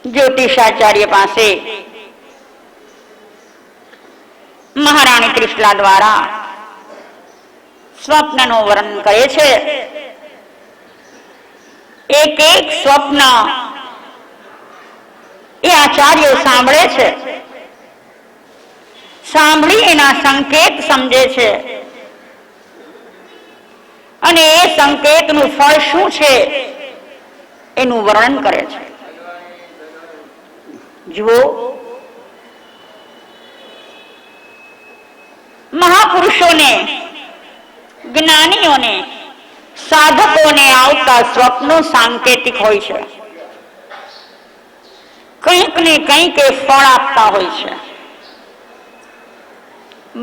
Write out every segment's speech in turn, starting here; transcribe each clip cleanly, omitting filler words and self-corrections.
જ્યોતિષાચાર્ય પાસે મહારાણી ત્રિશલા દ્વારા સ્વપ્નનું વર્ણન કરે છે. એક એક સ્વપ્ન એ આચાર્યો સાંભળે છે, સાંભળી એના સંકેત સમજે છે અને એ સંકેતનું ફળ શું છે એનું વર્ણન કરે છે. જુઓ, મહાપુરુષોને, જ્ઞાનીઓને, સાધકોને આવતા સ્વપ્નો સાંકેતિક હોય છે. કંઈક ને કંઈક એ ફળ આપતા હોય છે.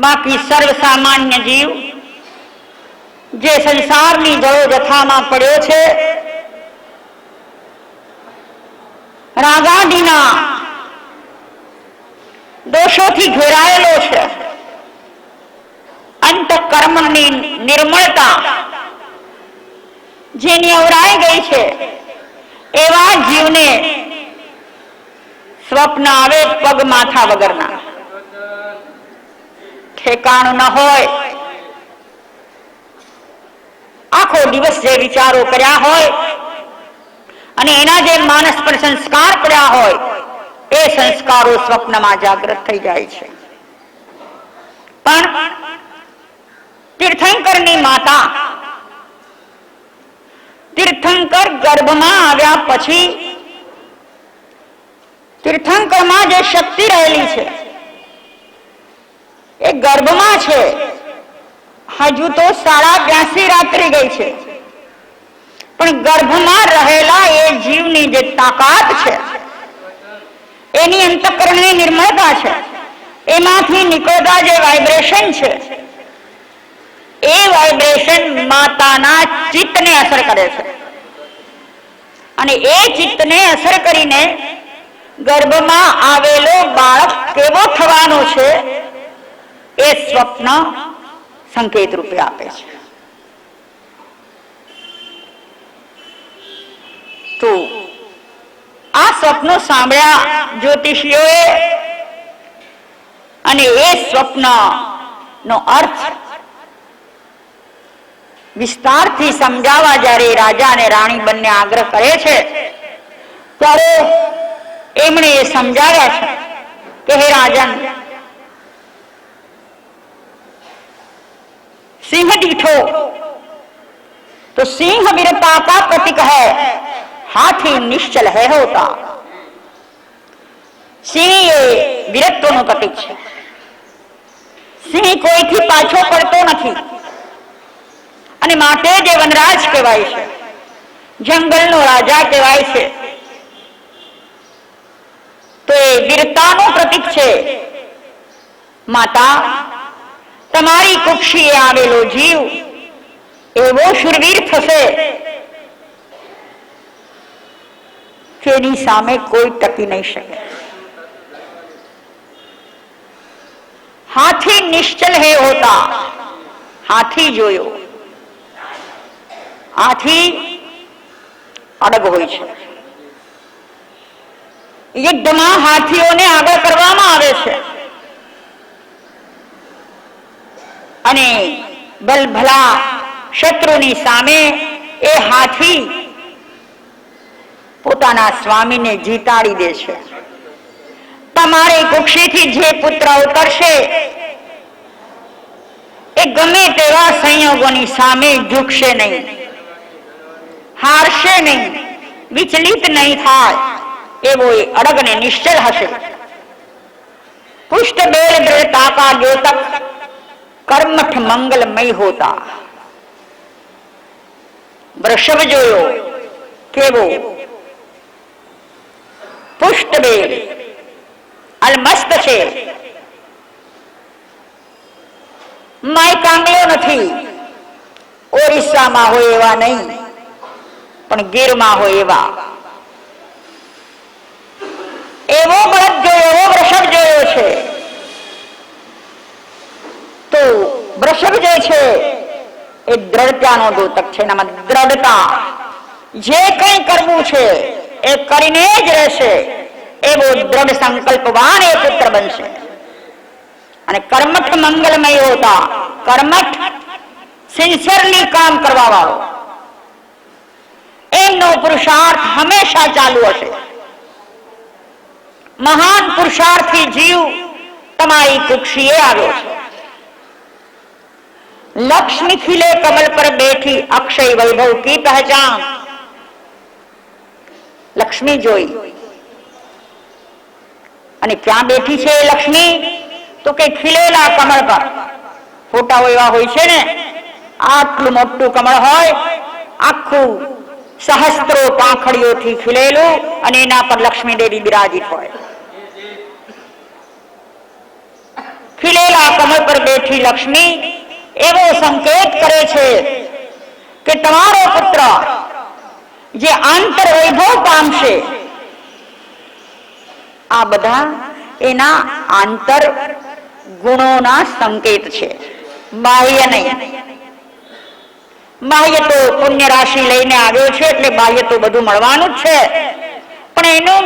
બાકી સર્વસામાન્ય જીવ જે સંસારની જથામાં પડ્યો છે, રાગાદિના દોષોથી ઘેરાયેલો છે, અંતઃકરણની નિર્મળતા જેની અવરાઈ ગઈ છે, એવા જીવને સ્વપ્ન આવે પગ માથા વગરના, ઠેકાણું ન હોય, આખો દિવસ જે વિચારો કર્યા હોય અને એના જે માનસ પર સંસ્કાર કર્યા હોય એ સંસ્કારો સ્વપ્નમાં જાગૃત થઈ જાય છે. પણ તીર્થંકરની માતા તીર્થંકર ગર્ભમાં આવ્યા પછી તીર્થંકરમાં જે શક્તિ રહેલી છે એ ગર્ભમાં છે. હજુ તો 82 રાત્રિ ગઈ છે, પણ ગર્ભમાં રહેલા એ જીવની જે તાકાત છે, એની અંતઃકરણની નિર્મળતા છે, એમાંથી નીકળતા જે વાઇબ્રેશન છે એ વાઇબ્રેશન માતાના ચિત્તને અસર કરે છે અને એ ચિત્તને અસર કરીને ગર્ભમાં આવેલો બાળક કેવો થવાનો છે એ સ્વપ્ન સંકેત રૂપે આપે છે. તો આ સ્વપ્નો સાંભળ્યા જ્યોતિષીઓએ અને એ સ્વપ્નનો અર્થ વિસ્તારથી સમજાવવા જ્યારે રાજા અને રાણી બંને આગ્રહ કરે છે ત્યારે એમણે એ સમજાવ્યા છે કે હે રાજન, सिंह डीठो तो सिंह वीरता का प्रतीक है, हाथी निश्चल है होता. સિંહ એ વીરત્વનું પ્રતીક છે. સિંહ કોઈથી પાછો પડતો નથી અને માટે જે વનરાજ કહેવાય છે, જંગલનો રાજા કહેવાય છે, તો એ વીરતાનું પ્રતીક છે. માતા, તમારી કુક્ષીએ આવેલો જીવ એવો શૂરવીર થશે કે એની સામે કોઈ ટકી નહીં શકે. હાથી નિશ્ચલ હે હોતા, હાથી જોયો, હાથી અડગ હોય છે. યુદ્ધમાં હાથીઓને આગળ કરવામાં આવે છે અને બલભલા શત્રુની સામે એ હાથી પોતાના સ્વામીને જીતાડી દે છે. તમારી કુક્ષીથી જે પુત્ર ઉતરશે એ ગમે તેવા સંયોગોની સામે ઝૂકશે નહીં, હારશે નહીં, વિચલિત નહીં થાય, એવો એ અડગ ને નિશ્ચલ હશે. પુષ્ટ બેલ દ્રઢતા કા દ્યોતક કર્મઠ મંગલમય હોતા. વૃષભ જોયો કેવો, પુષ્ટ બેલ અલમસ્ત છે, માય કાંગલો નથી. ઓરિસ્સામાં હોય એવા નહીં, પણ ગીરમાં હોય એવા. એવો બળદ જોયો, એવો વૃષભ જોયો છે. તો વૃષભ જે છે એ દ્રઢતાનો દ્યોતક છે. એનામાં દ્રઢતા, જે કંઈ કરવું છે એ કરીને જ રહેશે, એવો દ્રઢ સંકલ્પવાન એ પુત્ર બનશે. અને કર્મઠ મંગલમય હોતા, કર્મઠ સિન્સિયરલી કામ કરવા વાળો, એમનો પુરુષાર્થ હંમેશા ચાલુ હશે. મહાન પુરુષાર્થી જીવ તમારી કુક્ષીએ આવ્યો છે. લક્ષ્મી ખીલે કમલ પર બેઠી અક્ષય વૈભવ કી પહેચાન. લક્ષ્મી જોઈ અને ક્યાં બેઠી છે લક્ષ્મી? તો કે ખીલેલા કમળ પર. ફોટાઓ એવા હોય છે ને, આટલું મોટું કમળ હોય, આખું સહસ્ત્રો પાંખડીઓથી ખીલેલું, અને એના પર લક્ષ્મી દેવી બિરાજિત હોય. ખીલેલા કમળ પર બેઠી લક્ષ્મી એવો સંકેત કરે છે કે તમારો પુત્ર જે આંતર વૈભવ પામશે, આ બધા એના આંતર ગુણોના સંકેત છે, બાહ્ય નહીં. બાહ્ય તો પુણ્ય રાશિ લઈને આવ્યો છે એટલે બાહ્ય તો બધું મળવાનું જ છે, પણ એનું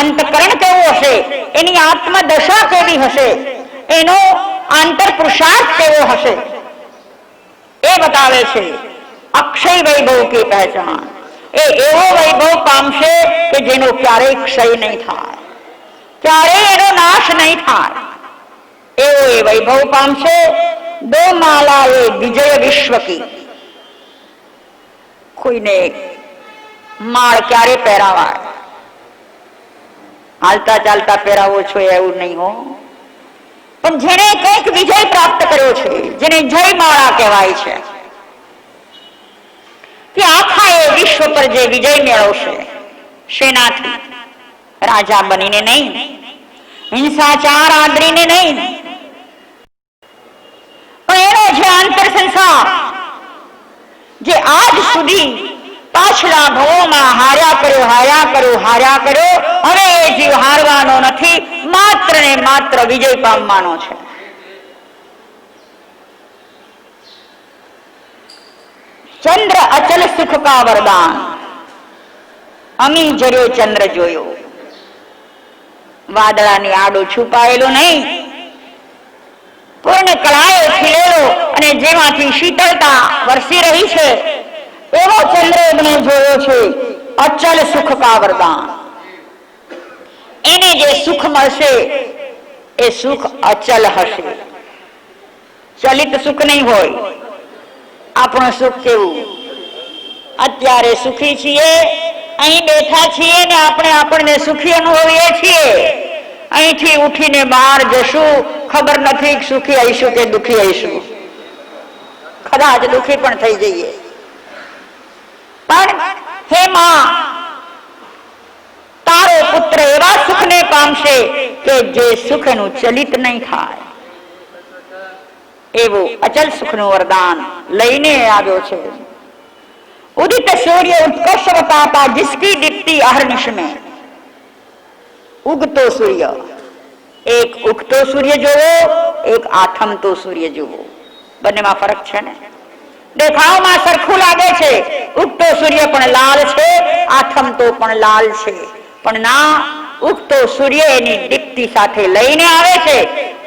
અંતકરણ કેવું હશે, એની આત્મદશા કેવી હશે, એનો આંતર પુરુષાર્થ કેવો હશે, એ બતાવે છે. અક્ષય વૈભવ કી પહેચાન. એ એવો વૈભવ પામશે કે જેનો ક્યારેય ક્ષય નહીં થાય, ક્યારેય એનો નાશ નહીં થાય, એવો એ વૈભવ પામશે. દો માલા એ વિજય વિશ્વ કી. કોઈને માળ ક્યારે પહેરાવાય? હાલતા ચાલતા પહેરાવો છો એવું નહીં હો, પણ જેને કંઈક વિજય પ્રાપ્ત કર્યો છે, જેને જય માળા કહેવાય છે, કે આખા એ વિશ્વ પર જે વિજય મેળવશે, શેનાથી? રાજા બનીને નહીં, હિંસાચાર આદરીને નહીં, પણ એનો જે આંતર સંસાર, જે આજ સુધી પાછલા ભવોમાં હાર્યા કર્યો, હવે એ જીવ હારવાનો નથી, માત્ર ને માત્ર વિજય પામવાનો છે. ચંદ્ર અચલ સુખ કા વરદાન. અમી જર્યો ચંદ્ર જોયો, વાદળાની આડો છુપાયેલો નહીં, પૂર્ણ કળાએ ખીલેલો અને જેમાંથી શીતળતા વરસી રહી છે, એવો ચંદ્ર એમણે જોયો છે. અચલ સુખ કા વરદાન. એને જે સુખ મળશે એ સુખ અચલ હશે, ચલિત સુખ નહીં હોય. આપણું સુખ કેવું? અત્યારે સુખી છીએ, અહીં બેઠા છીએ ને આપણે આપણને સુખી અનુભવીએ છીએ. અહીંથી ઉઠીને બહાર જશું, ખબર નથી સુખી આવીશું કે દુખી આવીશું, કદાચ દુખી પણ થઈ જઈએ. પણ હે માં, તારો પુત્ર એવા સુખને પામશે કે જે સુખનું ચલિત નહીં થાય, એવું અચલ સુખનું વરદાન લઈને આવ્યો છે. ઉદિત સૂર્ય ઉત્કર્ષ बताता जिसकी दीप्ति अहर्निश में. ઉગતો સૂર્ય, એક ઉગતો સૂર્ય જોવો, એક આથમતો સૂર્ય જોવો, બંનેમાં ફરક છે ને. દેખાવમાં સરખું લાગે છે, ઉગતો સૂર્ય પણ લાલ છે, આથમતો પણ લાલ છે, પણ ના, ઉગતો સૂર્ય એની દીપ્તિ સાથે લઈને આવે છે,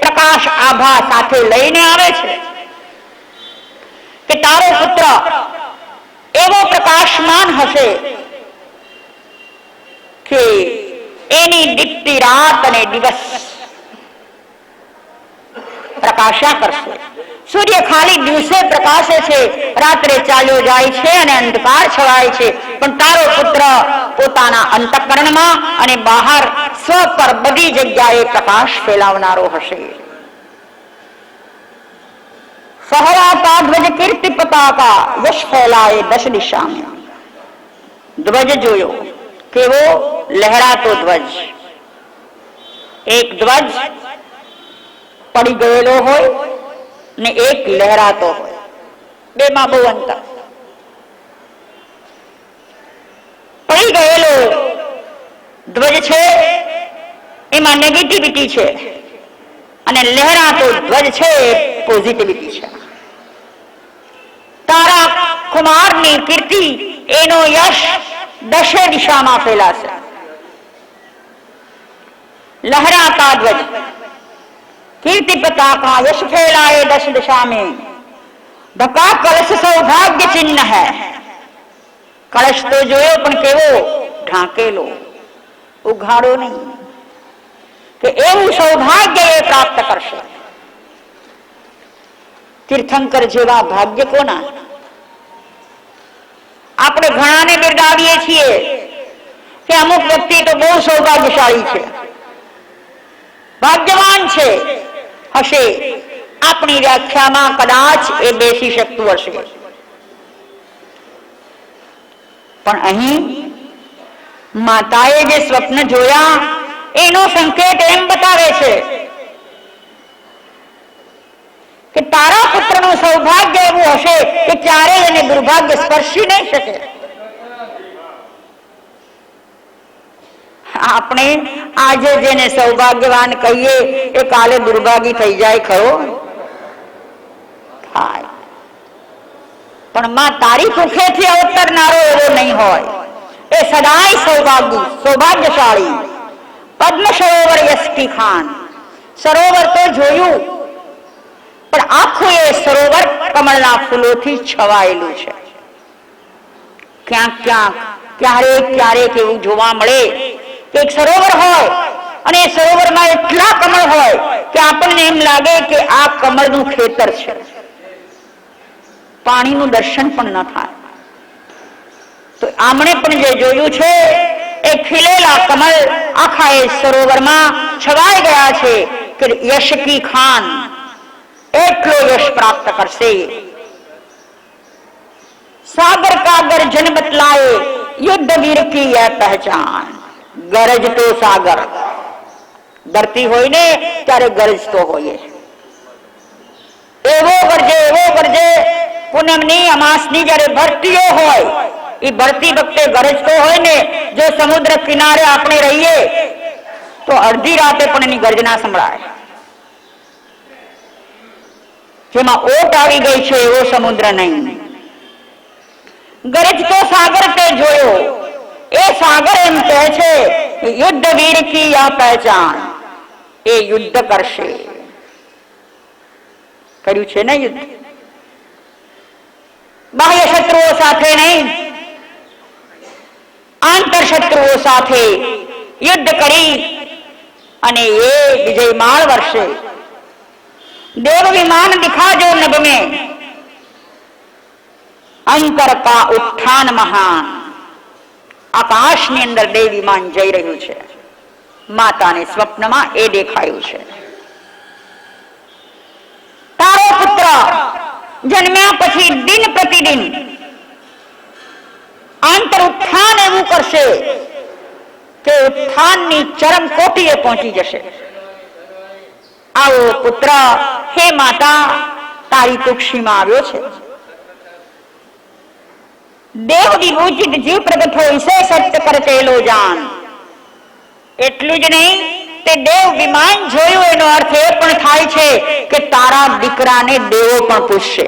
પ્રકાશ આભા સાથે લઈને આવે છે કે તારો પુત્ર એવો પ્રકાશમાન હશે કે એની દીપ્તિ રાત અને દિવસ પ્રકાશ્યા કરશે. સૂર્ય ખાલી દિવસે પ્રકાશે છે, રાત્રે ચાલ્યો જાય છે અને અંધકાર છવાય છે, પણ તારો પુત્ર પોતાના અંતઃકરણમાં અને બહાર સ્વ પર બધી જગ્યાએ પ્રકાશ ફેલાવનારો હશે. ફહરાતા ધ્વજ કીર્તિ પતાકા યશ ફેલાએ દશ દિશા में. ધ્વજ જોયો, કેવો લહેરાતો ધ્વજ. એક ધ્વજ પડી ગયેલો હોય ને એક લહેરાતો હોય, બેમાં બહુ અંતર. પડી ગયેલો ધ્વજ છે એમાં નેગેટિવિટી છે, અને લહેરાતો ધ્વજ છે પોઝિટિવિટી છે. તારા કુમારની કીર્તિ, એનો યશ દશે દિશામાં ફેલાશે. लहराता ध्वज, कीर्ति पताका यश फैलाए दश दिशा में, ढका कलश सौभाग्य चिन्ह है। कलश तो जोयो पण केवो ढांकेलो, उघाड़ो नहीं, કે એવું સૌભાગ્ય એ પ્રાપ્ત કરશે. તીર્થંકર જેવા ભાગ્ય કોના? આપણે ઘણાને બિરદાવીએ છીએ કે અમુક વ્યક્તિ તો બહુ સૌભાગ્યશાળી છે, ભાગ્યવાન છે. હશે, આપણી વ્યાખ્યામાં કદાચ એ બેસી શકતું હશે, પણ અહીં માતાએ જે સ્વપ્ન જોયા એનો સંકેત એમ બતાવે છે કે તારા પુત્રનું સૌભાગ્ય એવું હશે કે ક્યારેય એને દુર્ભાગ્ય સ્પર્શી નહીં શકે. આપણે આજે જેને સૌભાગ્યવાન કહીએ એ કાલે દુર્ભાગી થઈ જાય ખરો? થાય. પણ માં તારી કુખેથી અવતરનારો એવો નહીં હોય, એ સદાય સૌભાગ્યશાળી. પદ્મ સરોવર યશકી ખાન, સરોવર તો જોયું પણ આખું એ સરોવર કમળના ફૂલોથી છવાયેલું છે. ક્યાંક ક્યાંક ક્યારેક ક્યારેક એવું જોવા મળે કે એક સરોવર હોય અને એ સરોવરમાં એટલા કમળ હોય કે આપણને એમ લાગે કે આ કમળનું ખેતર છે, પાણીનું દર્શન પણ ન થાય. તો આમણે પણ જે જોયું છે એ ખીલેલા કમળ આખા એ સરોવરમાં છવાઈ ગયા છે કે યશકી ખાન એટલો યશ પ્રાપ્ત કરશે. સાગર કા ગર્જન બતલાએ યુદ્ધ વીર કી યહ પહેચાન. ગરજ તો સાગર, ધરતી હોય ને ત્યારે ગરજતો હોય, એવો ગરજે. પૂનમની અમાસની જયારે ભરતીઓ હોય, એ ભરતી વખતે ગરજતો હોય ને, જો સમુદ્ર કિનારે આપણે રહીએ તો અડધી રાતે પણ એની ગર્જના સંભળાય. જેમાં ઓટ આવી ગઈ છે એવો સમુદ્ર નહીં. ગરજતો સાગર તે જોયો, એ સાગર એમ કહે છે યુદ્ધ વીર કી યહ પહેચાન. એ યુદ્ધ કરશે. કર્યું છે ને યુદ્ધ, બાહ્ય શત્રુઓ સાથે નહીં, આંતર શત્રુઓ સાથે યુદ્ધ કરી અને એ વિજયમાળ વર્ષે. देव विमान दिखा जो नभ में, अंतर का उत्थान महान. આકાશની અંદર દેવ વિમાન જઈ રહ્યું છે. માતાને સ્વપ્નમાં એ દેખાયું છે. તારો પુત્ર જન્મ્યા પછી દિન પ્રતિદિન આંતર ઉત્થાન એવું કરશે કે ઉત્થાનની ચરમ કોટીએ પહોંચી જશે. આવો પુત્ર હે માતા તારી કુક્ષીમાં આવ્યો છે. દેવ વિભૂષિત જીવ પ્રગટ હોય સે સત્ય કરતેલો જાન. એટલું જ નહીં, તે દેવ વિમાન જોયું એનો અર્થ એ પણ થાય છે કે તારા દીકરાને દેવો પણ પૂછશે.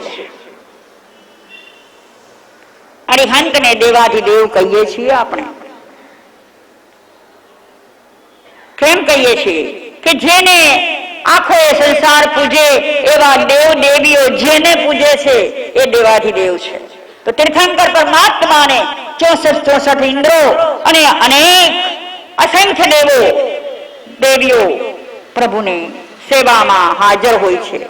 અરિહંતને દેવાધિદેવ કહીએ છીએ આપણે. કેમ કહીએ છીએ? કે જેને આખો એ સંસાર પૂજે એવા દેવ દેવીઓ જેને પૂજે છે એ દેવાધિદેવ છે. તો તીર્થંકર પરમાત્માને 64 ઇન્દ્રો અને અનેક અસંખ્ય દેવો દેવીઓ પ્રભુને સેવામાં હાજર હોય છે.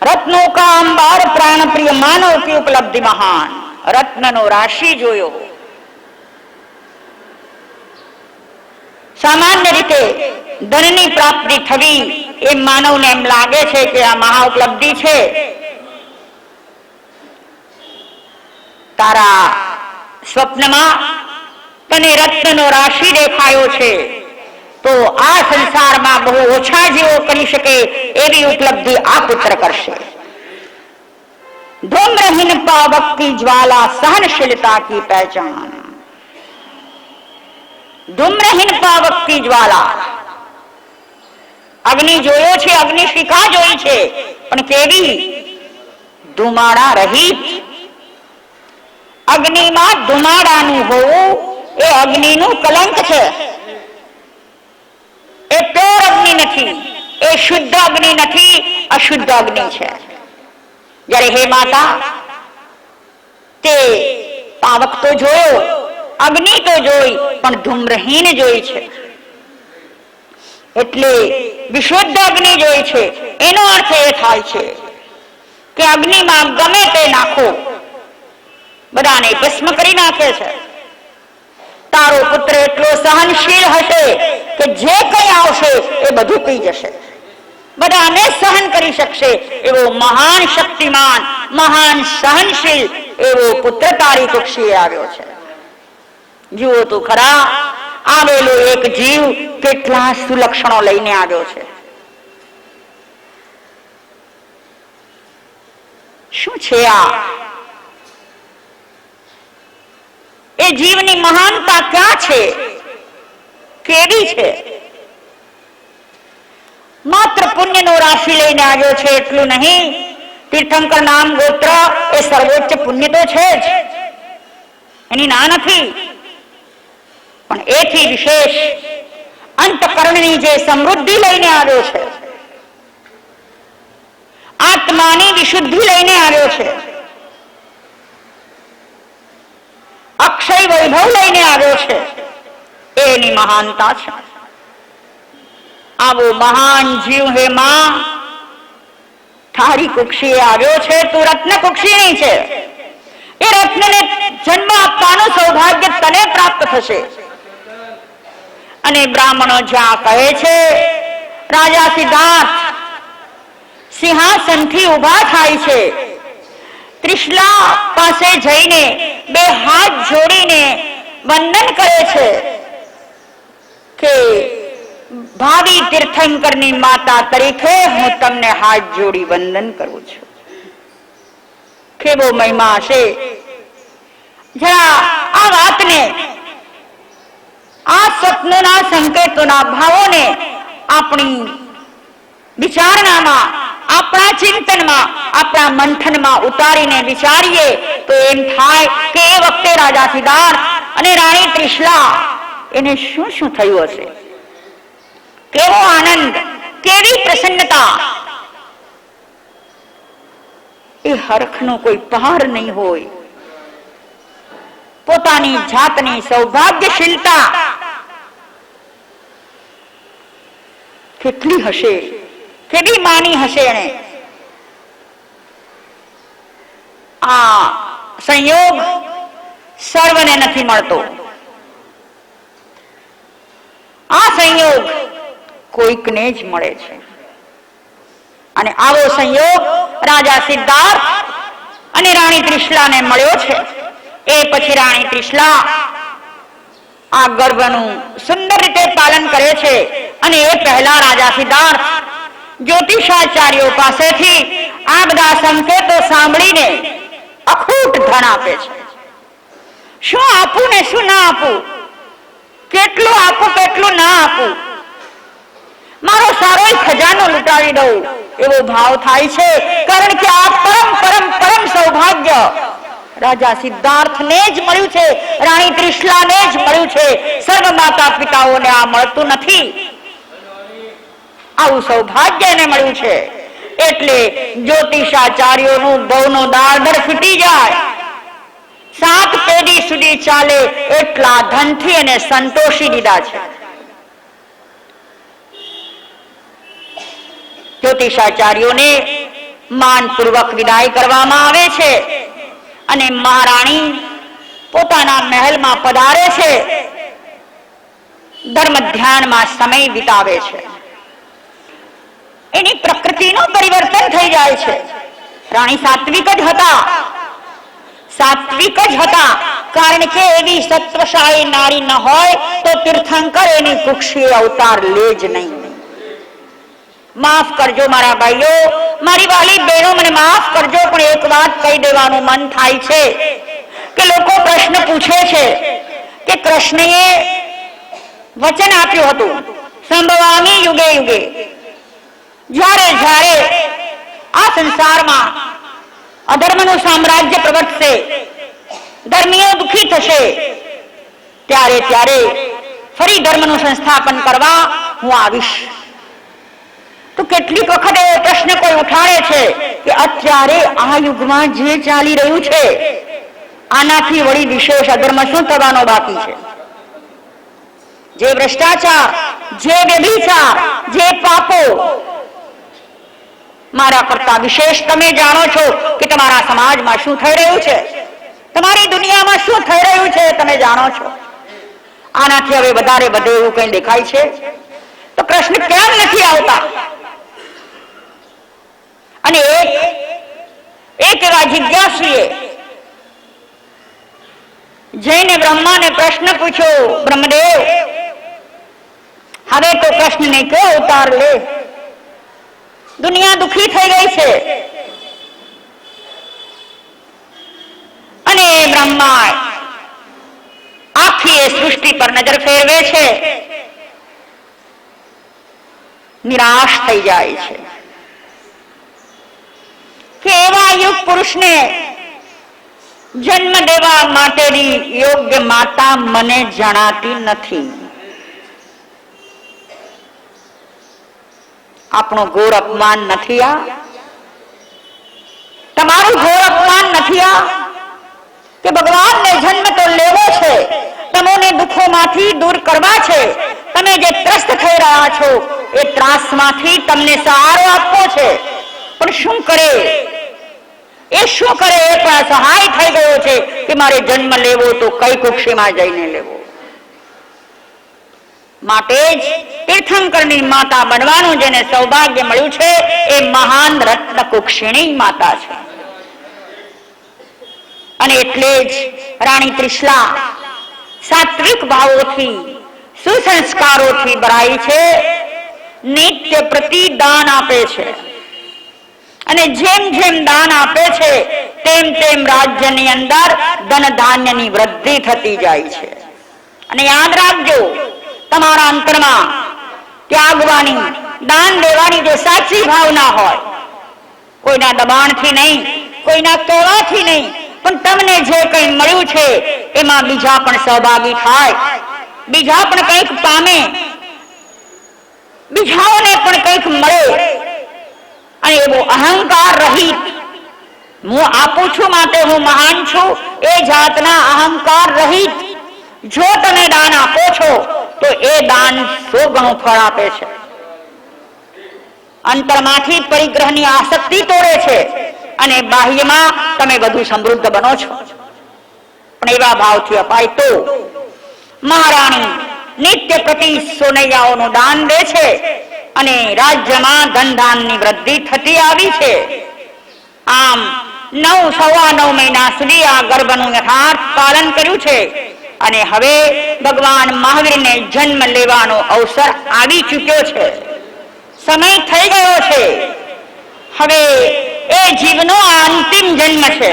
રત્નો કા અંબાર પ્રાણ પ્રિય માનવ કી ઉપલબ્ધિ મહાન. રત્નનો રાશિ જોયો. સામાન્ય રીતે ધનની પ્રાપ્તિ થવી એ માનવને એમ લાગે છે કે આ મહા ઉપલબ્ધિ છે. તારા સ્વપ્નમાં તને રત્નનો રાશિ દેખાયો છે, તો આ સંસારમાં બહુ ઓછા જીવો કરી શકે એવી ઉપલબ્ધિ આ પુત્ર કરશે. ધૂમ્રહીન પાવક કી જ્વાલા સહનશીલતા કી પહેચાન. ધૂમ્રહીન પાવક કી જ્વાલા, અગ્નિ જોયો છે, અગ્નિશિખા જોઈ છે, પણ કેવી? ધુમાડા રહિત. અગ્નિમાં ધુમાડાનું હોવું એ અગ્નિનું કલંક છે. એ શુદ્ધ અગ્નિ નથી, અશુદ્ધ અગ્નિ છે. જ્યારે હે માતા, તે પાવક તો જોયો, અગ્નિ તો જોઈ, પણ ધૂમ્રહીન જોઈ છે. એટલે વિશુદ્ધ અગ્નિ જોઈ છે. એનો અર્થ એ થાય છે કે અગ્નિમાં ગમે તે નાખો, બધાને ભસ્મ કરી નાખે છે. તારો પુત્ર એટલો સહનશીલ હશે કે જે કંઈ આવશે એ બધું પી જશે, બધાને સહન કરી શકશે. એવો મહાન શક્તિમાન, મહાન સહનશીલ એવો પુત્ર તારી કુક્ષીએ આવ્યો છે. જુઓ તો ખરા, આવેલો એક જીવ કેટલા સુલક્ષણો લઈને આવ્યો છે. શું છે આ? એ જીવની મહાનતા ક્યાં છે, કેવી છે? માત્ર પુણ્યનો રાશિ લઈને આવ્યો છે એટલું નહીં, તીર્થંકર નામ ગોત્ર એ સર્વોચ્ચ પુણ્ય તો છે જ, એની ના નથી. પણ એથી વિશેષ અંતકરણની જે સમૃદ્ધિ લઈને આવ્યો છે, આત્માની વિશુદ્ધિ લઈને આવ્યો છે, અક્ષય વૈભવ લઈને આવ્યો છે, એની મહાનતા છે. આવો મહાન જીવ હે માં, તારી કુક્ષીએ આવ્યો છે. તું રત્ન કુક્ષીની છે. એ રત્નને જન્મ આપવાનું સૌભાગ્ય તને પ્રાપ્ત થશે. અને બ્રાહ્મણો જ્યાં કહે છે, રાજા સિદ્ધાર્થ સિંહાસનથી ઉભા થાય છે, ત્રિશલા પાસે જઈને બે હાથ જોડીને વંદન કરે છે કે ભાવિ તીર્થંકરની માતા તરીકે હું તમને હાથ જોડી વંદન કરું છું. કેવો મહિમા હશે! જરા આ વાતને, આ સ્વપ્નના સંકેતોના ભાવોને આપણી વિચારણામાં, આપણા ચિંતનમાં, આપણા મંથનમાં ઉતારીને વિચારીએ તો એમ થાય કે એ વખતે રાજા સિદ્ધાર્થ અને રાણી ત્રિશલા એને શું શું થયું હશે. કેવો આનંદ, કેવી પ્રસન્નતા! એ હરખનો કોઈ પાર નહીં હોય. પોતાની જાતની સૌભાગ્યશીલતા કેટલી હશે, કેવી માની હશે એને. આ સંયોગ સર્વને નથી મળતો. આ સંયોગ કોઈકને જ મળે છે. અને આવો સંયોગ રાજા સિદ્ધાર્થ અને રાણી ત્રિશલાને મળ્યો છે. એ પછી રાણી ત્રિશલા આ ગર્ભનું સુંદર રીતે પાલન કરે છે. અને એ પહેલા રાજા સિદ્ધાર્થ જ્યોતિષાચાર્યો પાસેથી આ બધા સંકેતો સાંભળીને અખૂટ ધન આપે છે. શું આપું ને શું ના આપું, કેટલું આપું કેટલું ના આપું, મારો સારો ખજાનો લૂંટાવી દઉં એવો ભાવ થાય છે. કારણ કે આ પરમ પરમ પરમ સૌભાગ્ય રાજા સિદ્ધાર્થને જ મળ્યું છે, રાણી ત્રિશલાને જ મળ્યું છે. સર્વ માતા પિતાઓને આ મળતું નથી. આવું સૌભાગ્ય એને મળ્યું છે. એટલે જ્યોતિષાચાર્યોનું બહુનો દાળદર ફૂટી જાય, 7 પેઢી સુધી ચાલે એટલા ધનથી એને સંતોષી દીધા છે. જ્યોતિષાચાર્યોને માનપૂર્વક વિદાય કરવામાં આવે છે અને મહારાણી પોતાના મહેલમાં પધારે છે, ધર્મ ધ્યાનમાં સમય વિતાવે છે. એની પ્રકૃતિનું પરિવર્તન થઈ જાય છે. રાણી સાત્વિક જ હતા, સાત્વિક જ હતા. કારણ કે એવી સત્વશાળી નારી ન હોય તો તીર્થંકર એની કુક્ષીએ અવતાર લે જ નહીં. માફ કરજો મારા ભાઈઓ, મારી વાલી બહેનો, મને માફ કરજો, પણ એક વાત કહી દેવાનું મન થાય છે કે લોકો પ્રશ્ન પૂછે છે કે કૃષ્ણએ વચન આપ્યું હતું, સંભવામી યુગે યુગે, જ્યારે જ્યારે આ સંસારમાં અધર્મનું સામ્રાજ્ય પ્રવર્તશે, ધર્મીઓ દુઃખી થશે, ત્યારે ત્યારે ફરી ધર્મનું સંસ્થાપન કરવા હું આવીશ. તો કેટલીક વખત એવો પ્રશ્ન કોઈ ઉઠાડે છે કે અત્યારે આ યુગમાં જે ચાલી રહ્યું છે આનાથી વળી વિશેષ અધર્મ શું થવાનો બાકી છે? જે ભ્રષ્ટાચાર, જે વ્યભિચાર, જે પાપો, મારા કરતા વિશેષ તમે જાણો છો કે તમારા સમાજમાં શું થઈ રહ્યું છે, તમારી દુનિયામાં શું થઈ રહ્યું છે તમે જાણો છો. આનાથી હવે વધારે વધે એવું કઈ દેખાય છે? તો પ્રશ્ન કેમ નથી આવતા? અને એક એવા જિજ્ઞાસુએ જઈને બ્રહ્માને પ્રશ્ન પૂછ્યો, બ્રહ્મદેવ હવે તો કૃષ્ણને કયો અવતાર લે? દુનિયા દુખી થઈ ગઈ છે. અને બ્રહ્મા આખી એ સૃષ્ટિ પર નજર ફેરવે છે, નિરાશ થઈ જાય છે કે એવા યુગ પુરુષને જન્મ દેવા માટેની યોગ્ય માતા મને જણાતી નથી. આપણું ઘોર અપમાન નથી આ? તમારું ઘોર અપમાન નથી આ? કે ભગવાનને જન્મ તો લેવો છે, તમને દુઃખોમાંથી દૂર કરવા છે, તમે જે ત્રસ્ત થઈ રહ્યા છો એ ત્રાસમાંથી તમને સહારો આપવો છે, પણ શું કરે? એ શું કરે? એ પણ સહાય થઈ ગયો છે કે મારે જન્મ લેવો તો કઈ કુક્ષીમાં જઈને લેવો. માટે જ તીર્થંકરની માતા બનવાનું જેને સૌભાગ્ય મળ્યું છે એ મહાન રત્ન કુક્ષિણી માતા છે. અને એટલે જ રાણી ત્રિશલા સાત્વિક ભાવોથી, સુસંસ્કારોથી ભરાઈ છે, નિત્ય પ્રતિદાન આપે છે. અને જેમ જેમ દાન આપે છે તેમ તેમ રાજ્યની અંદર ધન ધાન્યની વૃદ્ધિ થતી જાય છે. અને યાદ રાખજો, તમારા અંતરમાં ત્યાગવાની, દાન દેવાની જો સાચી ભાવના હોય, કોઈના દબાણથી નહીં, કોઈના કહેવાથી નહીં, પણ તમને જે કંઈ મળ્યું છે એમાં બીજા પણ સહભાગી થાય, બીજા પણ કંઈક પામે, બીજાઓને પણ કંઈક મળે, અને એવો અહંકાર રહિત, હું આપું છું માટે હું મહાન છું, એ જાતના અહંકાર રહિત જો તમે દાન આપો છો તો એ દાન 100 ગણું ફળ આપે છે. અંતરમાંથી પરિગ્રહની આસક્તિ તોડે છે અને બાહ્યમાં તમે વધુ સમૃદ્ધ બનો છો. પણ એવા ભાવથી અપાય તો મહારાણી નિત્ય પ્રતિ સોનૈયાઓનું દાન દે છે અને રાજ્યમાં ધનધાનની વૃદ્ધિ થતી આવી છે. આમ 9-9.25 મહિના સુધી આ ગર્ભનું યથાર્થ પાલન કર્યું છે. અને હવે ભગવાન મહાવીરને જન્મ લેવાનો અવસર આવી ચૂક્યો છે, સમય થઈ ગયો છે. હવે એ જીવનો આ અંતિમ જન્મ છે.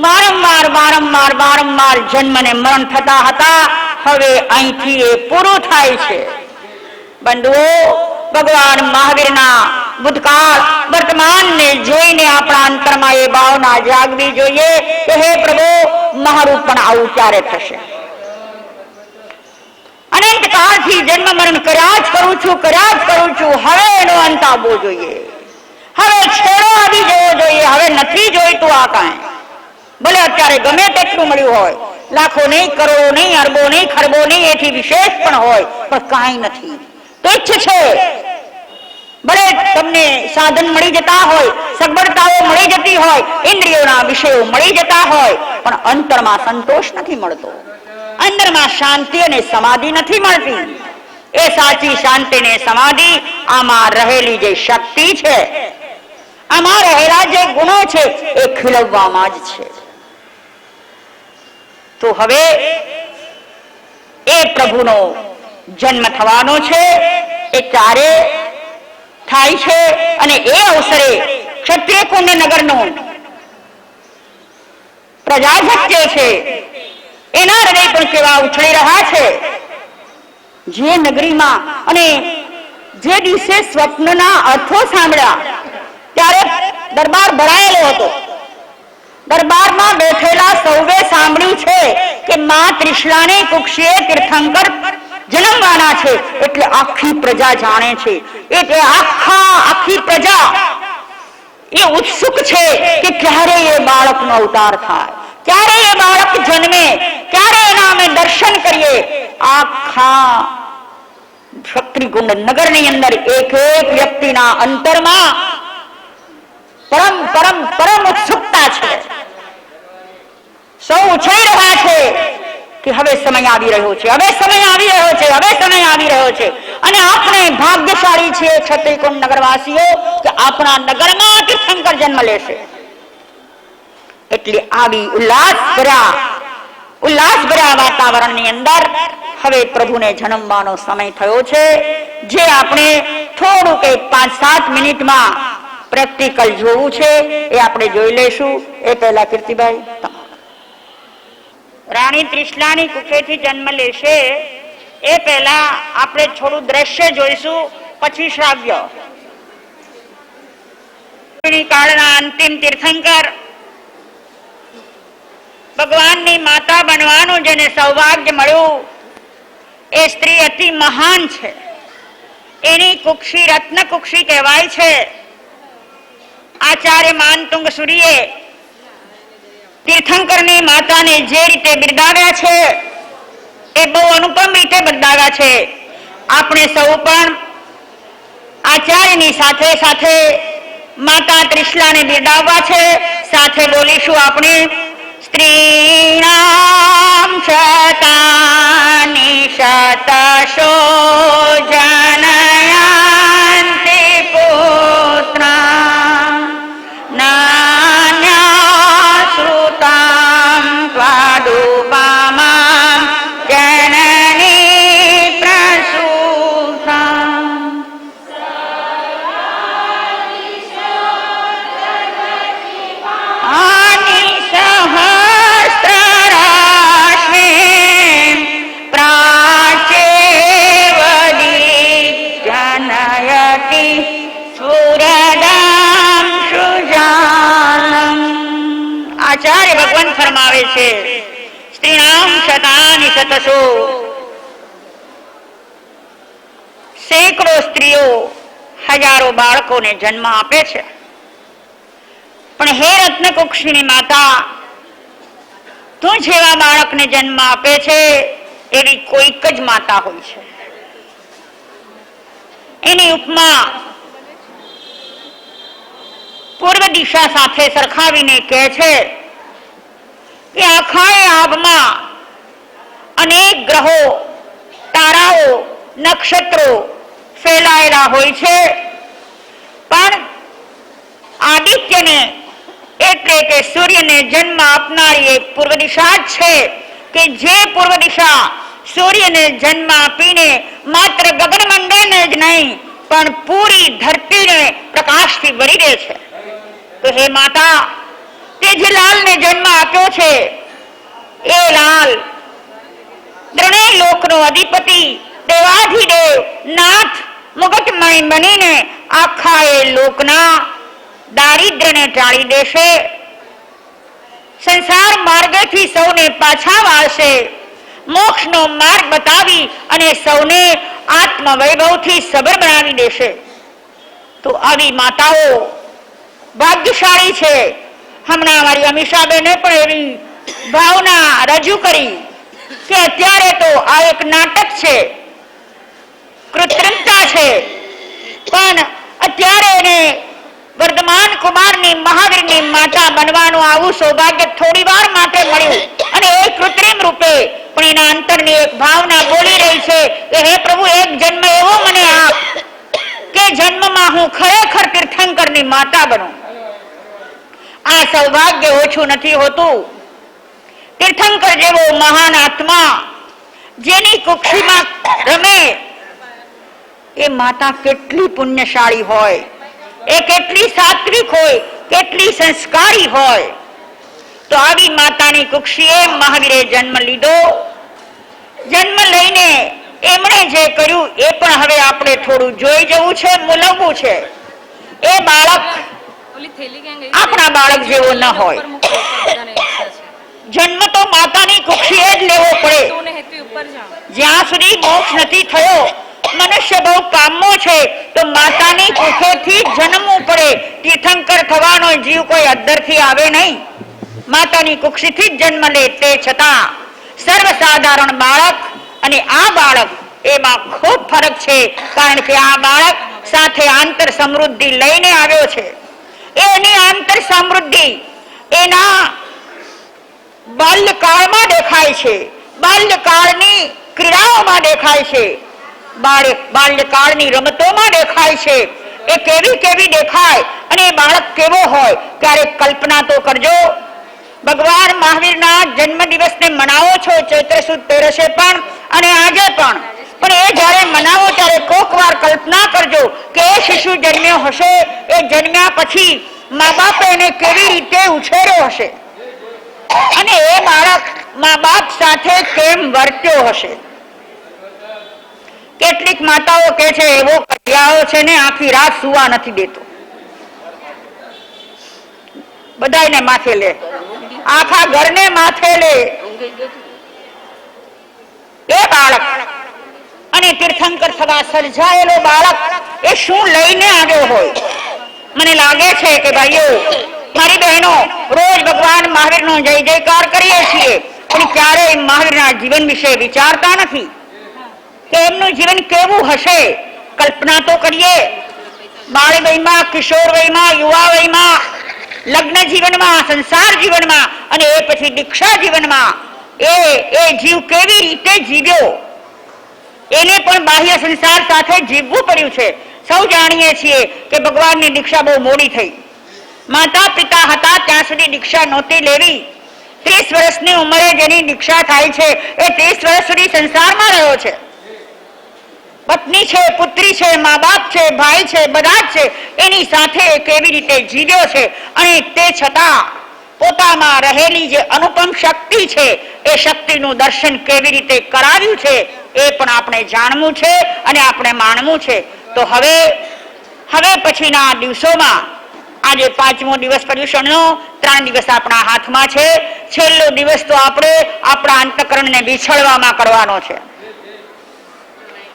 વારંવાર વારંવાર વારંવાર જન્મ ને મરણ થતા હતા, હવે અહીંથી એ પૂરું થાય છે. બંધુઓ, ભગવાન મહાવીરના ભૂતકાળ વર્તમાનને જોઈને આપણા અંતરમાં એ ભાવના જાગવી જોઈએ કે હે પ્રભુ, મારું પણ આવું ક્યારે થશે? અનંત કાળથી જન્મ મરણ કર્યા જ કરું છું, હવે એનો અંત આવવો જોઈએ, હવે છેડો આવી જવો જોઈએ, હવે નથી જોઈતું આ કાંઈ. ભલે અત્યારે ગમે તેટલું મળ્યું હોય, લાખો નહીં, કરોડો નહીં, અરબો નહીં, ખરબો નહીં, એથી વિશેષ પણ હોય, પણ કાંઈ નથી. તુચ્છ છે. ભલે તમને સાધન મળી જતા હોય, સગવડતાઓ મળી જતી હોય, ઇન્દ્રિયોના વિષયો મળી જતા હોય, પણ અંતરમાં સંતોષ નથી મળતો, અંદરમાં શાંતિ અને સમાધિ નથી મળતી. એ સાચી શાંતિ ને સમાધિ આમાં રહેલી જે શક્તિ છે, આમાં રહેલા જે ગુણો છે, એ ખીલવવામાં જ છે. તો હવે એ પ્રભુનો જન્મ થવાનો છે, એ ક્યારે થાય છે? અને એ અવસરે ક્ષત્રિય કુંડ નગરનું પ્રજાજક છે, એના હૃદય પણ કેવા ઉછળી રહ્યા છે. જે નગરીમાં અને જે દિવસે સ્વપ્નના અર્થો સાંભળ્યા ત્યારે દરબાર ભરાયેલો હતો. દરબારમાં બેઠેલા સૌએ સાંભળ્યું છે કે મા ત્રિશલાને કુક્ષીએ તીર્થંકર જન્મવાના છે એટલે આખી પ્રજા જાણે છે, એટલે આખી પ્રજા એ ઉત્સુક છે કે ક્યારે એ બાળકનો અવતાર થાય, ક્યારે એ બાળક જન્મે, ક્યારે એના અમે દર્શન કરીએ. આખા શક્તિકુંડ નગરની અંદર એક એક વ્યક્તિના અંતરમાં પરમ પરમ પરમ ઉત્સુકતા છે. સૌ ઉછળી રહ્યા છે કે હવે સમય આવી રહ્યો છે, હવે સમય આવી રહ્યો છે, હવે સમય આવી રહ્યો છે. અને આપણે ભાગ્યશાળી છીએ છત્રીકુંડ નગરવાસીઓ કે આપણા નગરમાં તીર્થંકર જન્મ લેશે. એટલે આવી ઉલ્લાસભર્યા વાતાવરણની અંદર હવે પ્રભુને જન્મવાનો સમય થયો છે, જે આપણે થોડું કે 5-7 મિનિટમાં પ્રેક્ટિકલ જોવું છે એ આપણે જોઈ લેશું. એ પહેલા કીર્તિભાઈ, રાણી ત્રિશલાની કુખેથી જન્મ લેશે એ પહેલા આપણે થોડું દ્રશ્ય જોઈશું, પછી શ્રાવ્ય. કાળના અંતિમ તીર્થંકર, ભગવાનની માતા બનવાનું જેને સૌભાગ્ય મળ્યું એ સ્ત્રી અતિ મહાન છે. એની કુક્ષી રત્ન કુક્ષી કહેવાય છે. આચાર્ય માનતુંગ સૂર્યે તીર્થંકરની માતાને જે રીતે બિરદાવ્યા છે એ બહુ અનુપમ રીતે બિરદાવ્યા છે. આપણે સૌ પણ આચાર્યની સાથે સાથે માતા ત્રિશલાને બિરદાવવા છે. સાથે બોલીશું આપણે, સ્ત્રીણામ શતાની શતશો જનયન્તિ પુત્રાં નાન્યા શ્રુતાં ત્વાદુપમાં જનની પ્રસૂતાં. આચાર્ય ભગવાન ફરમાવે છે, સ્ત્રીણામ શતાની શતશો, સેંકડો સ્ત્રીઓ હજારો બાળકોને જન્મ આપે છે, પણ હે રત્નકુક્ષીની માતા, તું જેવા બાળકને જન્મ આપે છે એવી કોઈક જ માતા હોય છે. એની ઉપમા પૂર્વ દિશા સાથે સરખાવીને કહે છે કે આખા આભમાં અનેક ગ્રહો, તારાઓ, નક્ષત્રો ફેલાયેલા હોય છે, પણ આદિત્યને એટલે કે સૂર્યને જન્મ આપનારી એક પૂર્વ દિશા જ છે કે જે પૂર્વ દિશા સૂર્યને જન્મ આપીને માત્ર ગગનમંડળને જ નહીં પણ પૂરી ધરતીને પ્રકાશથી ભરી દે છે. તો હે માતા, તે જે લાલને જન્મ આપ્યો છે એ લાલ ત્રણેય લોકનો અધિપતિ, દેવાધિદેવ, નાથ, મુગટમય બનીને આખા એ લોકના દારિદ્ર્યને ટાળી દેશે, સંસાર માર્ગેથી સૌને પાછા વાળશે, મોક્ષનો માર્ગ બતાવી અને સૌને આત્મવૈભવથી સબર બનાવી દેશે. તો આવી માતાઓ ભાગ્યશાળી છે. હમણાં અમારી અમીષાબેને પણ એવી ભાવના રજૂ કરી કે અત્યારે તો આ એક નાટક છે, કૃત્રિમતા છે, પણ અત્યારે એને વર્ધમાન કુમારની મહાવીરની માતા બનવાનું આવું સૌભાગ્ય થોડી વાર માટે મળ્યું અને એ કૃત્રિમ રૂપે પણ એના અંતરની એક ભાવના બોલી રહી છે કે હે પ્રભુ, એક જન્મ એવો મને આપ કે જન્મમાં હું ખરેખર તીર્થંકરની માતા બનું. આ સૌભાગ્ય ઓછું નથી હોતું. તીર્થંકર જેવો મહાન આત્મા જેની કુક્ષીમાં રમે એ માતા કેટલી પુણ્યશાળી હોય, એ કેટલી સાત્વિક હોય, કેટલી સંસ્કારી હોય. તો આવી માતાની કુક્ષીએ મહાવીરે જન્મ લીધો. જન્મ લઈને એમણે જે કર્યું એ પણ હવે આપણે થોડું જોઈ જવું છે, મૂલવવું છે. એ બાળક આપણા બાળક જેવો ન હોય. જન્મ તો માતાની કુક્ષીએ જ લેવો પડે. જ્યાં સુધી મોક્ષ નથી થયો, મનુષ્ય બહુ કામો છે, તો માતાની કુખેથી જન્મવું પડે. તીર્થંકર થવાનો જીવ કોઈ અદ્ધરથી આવે નહીં, માતાની કુક્ષીથી જ જન્મ લે. તે છતાં સર્વસાધારણ બાળક અને આ બાળક એમાં ખૂબ ફરક છે, કારણ કે આ બાળક સાથે આંતર સમૃદ્ધિ લઈને આવ્યો છે. એની આંતર સમૃદ્ધિ એના બાલ્યકાળમાં દેખાય છે, બાલ્યકાળની ક્રીડાઓમાં દેખાય છે, બાલ્યકાળની રમતોમાં દેખાય છે. એ કેવી કેવી દેખાય અને એ બાળક કેવો હોય, ત્યારે કલ્પના તો કરજો. ભગવાન મહાવીરના જન્મ દિવસને મનાવો છો, ચૈત્ર સુદ 13 પણ અને આજે પણ એ જ્યારે મનાવો ત્યારે કોક વાર કલ્પના કરજો કે એ શિશુ જન્મ્યો હશે, એ જન્મ્યા પછી મા બાપે એને કેવી રીતે ઉછેર્યો હશે અને એ બાળક મા બાપ સાથે કેમ વર્ત્યો હશે. કેટલીક માતાઓ કે છે એવો કડિયાઓ છે ને આખી રાત સુવા નથી દેતો, બધાને માથે લે, આખા ઘરને માથે લે. એ બાળક અને તીર્થંકર થવા સર્જાયેલો બાળક એ શું લઈને આવ્યો હોય? મને લાગે છે કે ભાઈઓ, મારી બહેનો, રોજ ભગવાન મહાવીરનો જય જયકાર કરીએ છીએ, પણ ક્યારેય મહાવીરના જીવન વિશે વિચારતા નથી કે એમનું જીવન કેવું હશે. કલ્પના તો કરીએ. બાળ વયમાં, કિશોર વયમાં, યુવા વયમાં, લગ્ન જીવનમાં, સંસાર જીવનમાં અને એ પછી દીક્ષા જીવનમાં એ જીવ કેવી રીતે જીવ્યો. એને પણ બાહ્ય સંસાર સાથે જીવવું પડ્યું છે. સૌ જાણીએ છીએ કે ભગવાનની દીક્ષા બહુ મોડી થઈ. માતા પિતા હતા ત્યાં સુધી દીક્ષા નહોતી લેવી. 30 વર્ષની ઉંમરે જેની દીક્ષા થાય છે એ 30 વર્ષ સુધી સંસારમાં રહ્યો છે. પત્ની છે, પુત્રી છે, મા બાપ છે, ભાઈ છે, બધા જ છે, એની સાથે કેવી રીતે જીવ્યો છે અને તે છતાં પોતામાં રહેલી જે અનુપમ શક્તિ છે એ શક્તિનું દર્શન કેવી રીતે કરાવ્યું છે એ પણ આપણે જાણવું છે અને આપણે માનવું છે. તો હવે પછીના દિવસોમાં, આજે 5મો દિવસ પર્યુષણનો, 3 દિવસ આપણા હાથમાં છે. છેલ્લો દિવસ તો આપણે આપણા અંતઃકરણને વિછળવામાં કરવાનો છે.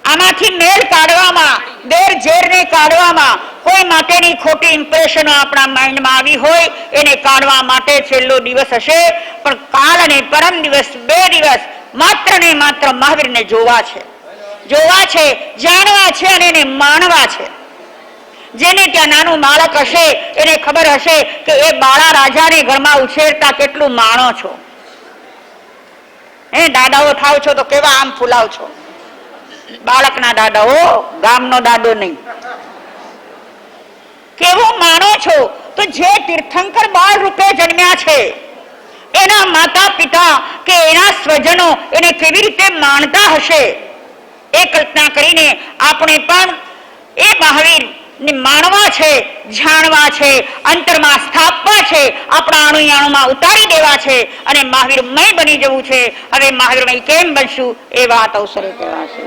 આમાંથી મેળ કાઢવામાં, દેર ઝેરને કાઢવામાં, કોઈ માટેની ખોટી ઇમ્પ્રેશનો આપણા માઇન્ડમાં આવી હોય એને કાઢવા માટે છેલ્લો દિવસ હશે. પણ કાલ અને પરમ દિવસ 2 દિવસ માત્ર ને માત્ર મહાવીરને જોવા છે, જાણવા છે અને એને માણવા છે. જેને ત્યાં નાનું બાળક હશે એને ખબર હશે કે એ બાળા રાજાને ઘરમાં ઉછેરતા કેટલું માણો છો. દાદાઓ થાવ છો તો કેવા આમ ફૂલાવ છો. બાળકના દાદાઓ, ગામનો દાદો નહીં. કેવું માનો છો? તો જે તીર્થંકર બાળ રૂપે જન્મ્યા છે એના માતા પિતા કે એના સ્વજનો એને કેવી રીતે માનતા હશે એ કલ્પના કરીને આપણે પણ એ મહાવીર ને માણવા છે, જાણવા છે, અંતરમાં સ્થાપવા છે, આપણા અણુયાણુમાં ઉતારી દેવા છે અને મહાવીરમય બની જવું છે. હવે મહાવીરમય કેમ બનશું એ વાત અવસરે કહેવાશે.